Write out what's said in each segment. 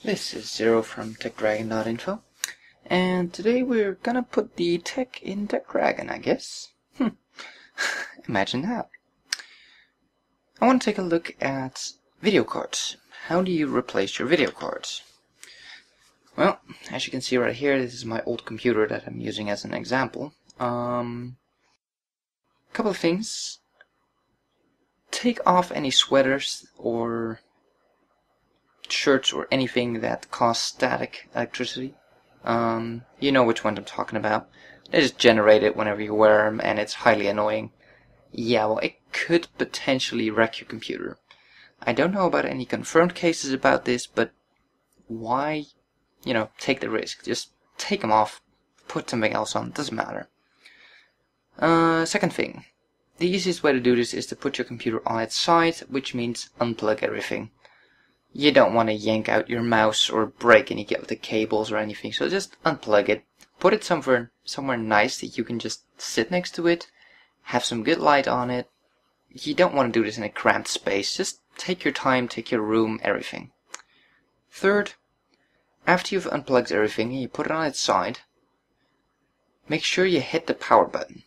This is Zero from Techdragon.info, and today we're gonna put the tech in Techdragon, I guess. Imagine that. I want to take a look at video cards. How do you replace your video cards? Well, as you can see right here, this is my old computer that I'm using as an example. Couple of things. Take off any sweaters or shirts or anything that cause static electricity. You know which one I'm talking about. They just generate it whenever you wear them, and it's highly annoying. Yeah, well, it could potentially wreck your computer. I don't know about any confirmed cases about this, but why, take the risk? Just take them off, put something else on, doesn't matter. Second thing. The easiest way to do this is to put your computer on its side, which means unplug everything. You don't want to yank out your mouse or break any of the cables or anything, so just unplug it. Put it somewhere nice that you can just sit next to it, have some good light on it. You don't want to do this in a cramped space. Just take your time, take your room, everything. Third, after you've unplugged everything and you put it on its side, make sure you hit the power button.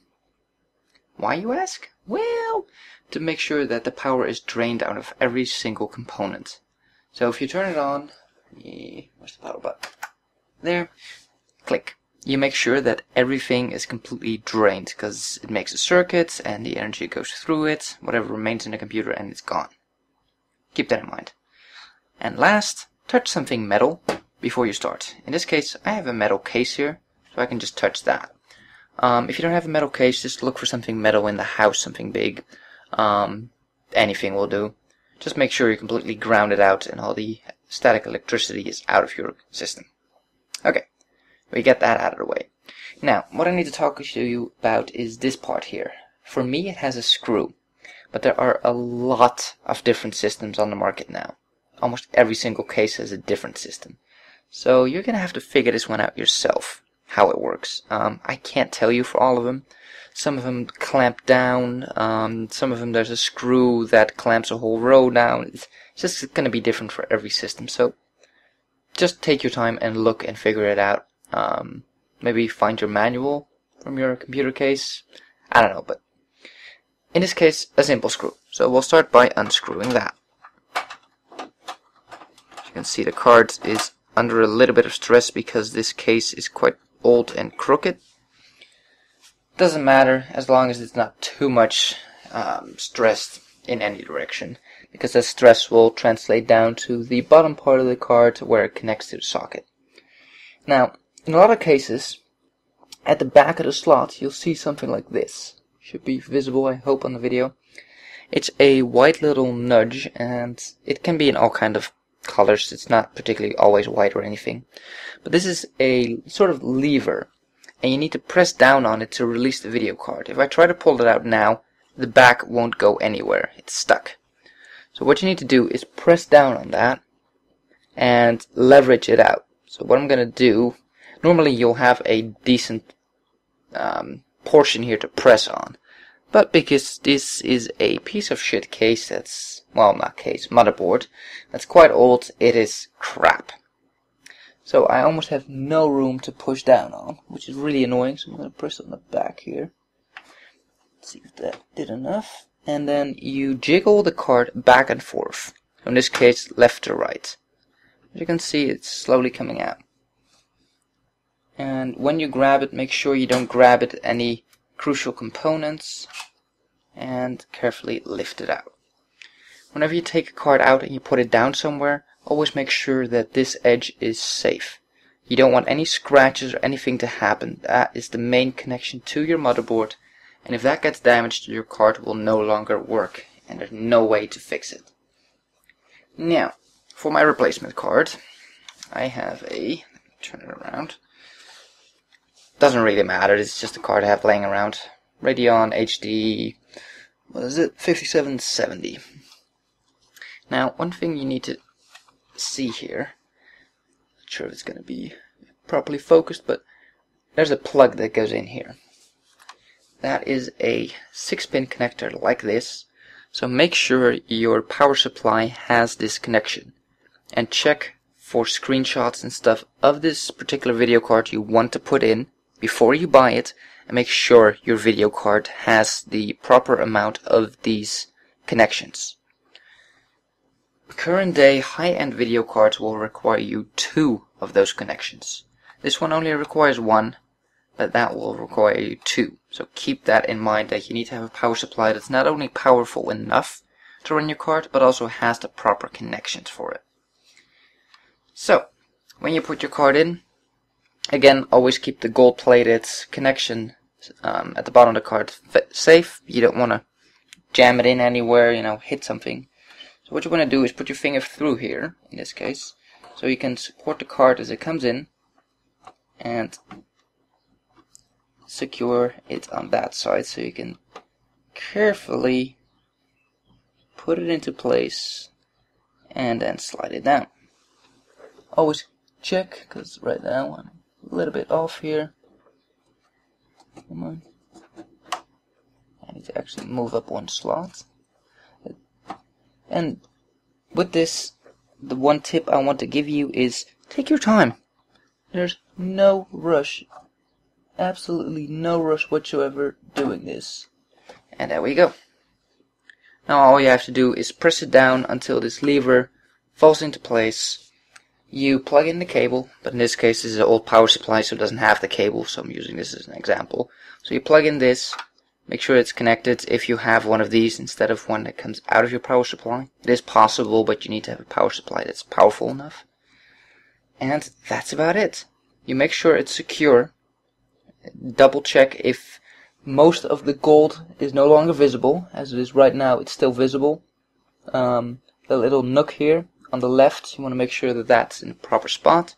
Why, you ask? Well, to make sure that the power is drained out of every single component. So if you turn it on, where's the power button? There, click. You make sure that everything is completely drained, because it makes a circuit and the energy goes through it, whatever remains in the computer, and it's gone. Keep that in mind. And last, touch something metal before you start. In this case, I have a metal case here, so I can just touch that. If you don't have a metal case, just look for something metal in the house, something big. Anything will do. Just make sure you're completely grounded out and all the static electricity is out of your system. Okay, we get that out of the way. Now, what I need to talk to you about is this part here. For me, it has a screw, but there are a lot of different systems on the market now. Almost every single case has a different system. So you're going to have to figure this one out yourself, how it works. I can't tell you for all of them. Some of them clamp down, some of them there's a screw that clamps a whole row down. It's just going to be different for every system, so just take your time and look and figure it out. Maybe find your manual from your computer case. I don't know, but in this case, a simple screw. So we'll start by unscrewing that. As you can see, the card is under a little bit of stress because this case is quite old and crooked. Doesn't matter as long as it's not too much stressed in any direction, because the stress will translate down to the bottom part of the card where it connects to the socket. Now, in a lot of cases, at the back of the slot, you'll see something like this. Should be visible, I hope, on the video. It's a white little nudge, and it can be in all kind of colors. It's not particularly always white or anything. But this is a sort of lever, and you need to press down on it to release the video card. If I try to pull it out now, the back won't go anywhere. It's stuck. So what you need to do is press down on that and leverage it out. So what I'm going to do, normally you'll have a decent portion here to press on. But because this is a piece of shit case that's, well, not case, motherboard, that's quite old, it is crap. So I almost have no room to push down on, which is really annoying. So I'm going to press on the back here. Let's see if that did enough. And then you jiggle the card back and forth. In this case, left to right. As you can see, it's slowly coming out. And when you grab it, make sure you don't grab it any crucial components. And carefully lift it out. Whenever you take a card out and you put it down somewhere, always make sure that this edge is safe. You don't want any scratches or anything to happen. That is the main connection to your motherboard, and if that gets damaged, your card will no longer work, and there's no way to fix it. Now, for my replacement card, I have a, turn it around, doesn't really matter, it's just a card I have laying around, Radeon HD, what is it, 5770. Now, one thing you need to see here, not sure if it's going to be properly focused, but there's a plug that goes in here. That is a 6-pin connector like this, so make sure your power supply has this connection, and check for screenshots and stuff of this particular video card you want to put in before you buy it, and make sure your video card has the proper amount of these connections. Current day high-end video cards will require you 2 of those connections. This one only requires 1, but that will require you 2. So keep that in mind, that you need to have a power supply that's not only powerful enough to run your card, but also has the proper connections for it. So, when you put your card in, again, always keep the gold-plated connection at the bottom of the card safe. You don't want to jam it in anywhere, hit something. So what you want to do is put your finger through here, in this case, so you can support the card as it comes in, and secure it on that side, so you can carefully put it into place and then slide it down. Always check, because right now I'm a little bit off here. Come on. I need to actually move up one slot. And with this, the one tip I want to give you is take your time. There's no rush. Absolutely no rush whatsoever doing this. And there we go. Now all you have to do is press it down until this lever falls into place. You plug in the cable, but in this case this is an old power supply, so it doesn't have the cable, so I'm using this as an example. So you plug in this, make sure it's connected if you have one of these instead of one that comes out of your power supply. It is possible, but you need to have a power supply that's powerful enough. And that's about it. You make sure it's secure. Double check if most of the gold is no longer visible. As it is right now, it's still visible. The little nook here on the left, you want to make sure that that's in the proper spot.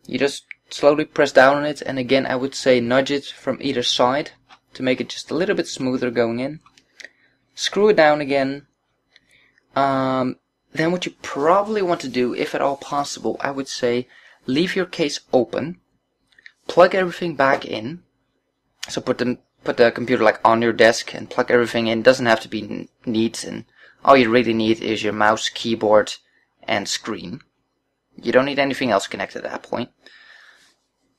You just slowly press down on it, and again I would say nudge it from either side to make it just a little bit smoother going in. Screw it down again. Then what you probably want to do, if at all possible, I would say leave your case open, plug everything back in. So put the computer like on your desk and plug everything in. Doesn't have to be neat, and all you really need is your mouse, keyboard, and screen. You don't need anything else connected at that point.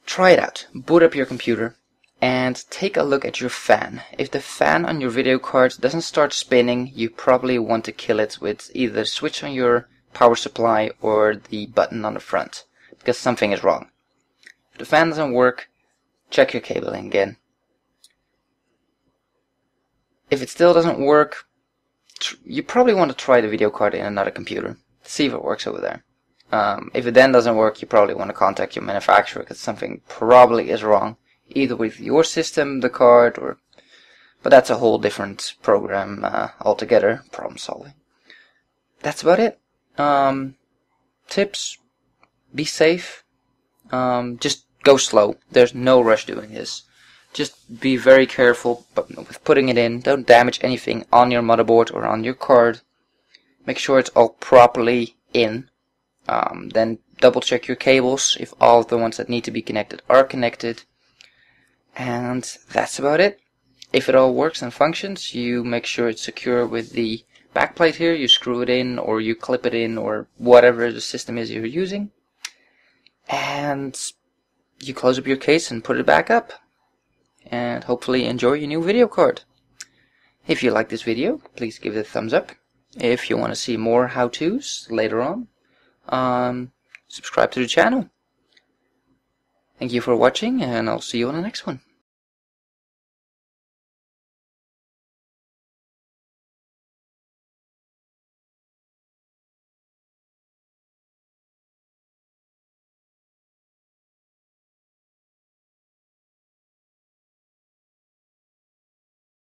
Try it out. Boot up your computer and take a look at your fan. If the fan on your video card doesn't start spinning, you probably want to kill it with either the switch on your power supply or the button on the front, because something is wrong. If the fan doesn't work, check your cabling again. If it still doesn't work, you probably want to try the video card in another computer. See if it works over there. If it then doesn't work, you probably want to contact your manufacturer, because something probably is wrong, either with your system, the card, but that's a whole different program altogether, problem solving. That's about it. Tips: be safe. Just go slow. There's no rush doing this. Just be very careful with putting it in. Don't damage anything on your motherboard or on your card. Make sure it's all properly in. Then double check your cables if all of the ones that need to be connected are connected. And that's about it. If it all works and functions, you make sure it's secure with the backplate here. You screw it in, or you clip it in, or whatever the system is you're using. And you close up your case and put it back up. And hopefully enjoy your new video card. If you like this video, please give it a thumbs up. If you want to see more how-tos later on, subscribe to the channel. Thank you for watching, and I'll see you on the next one.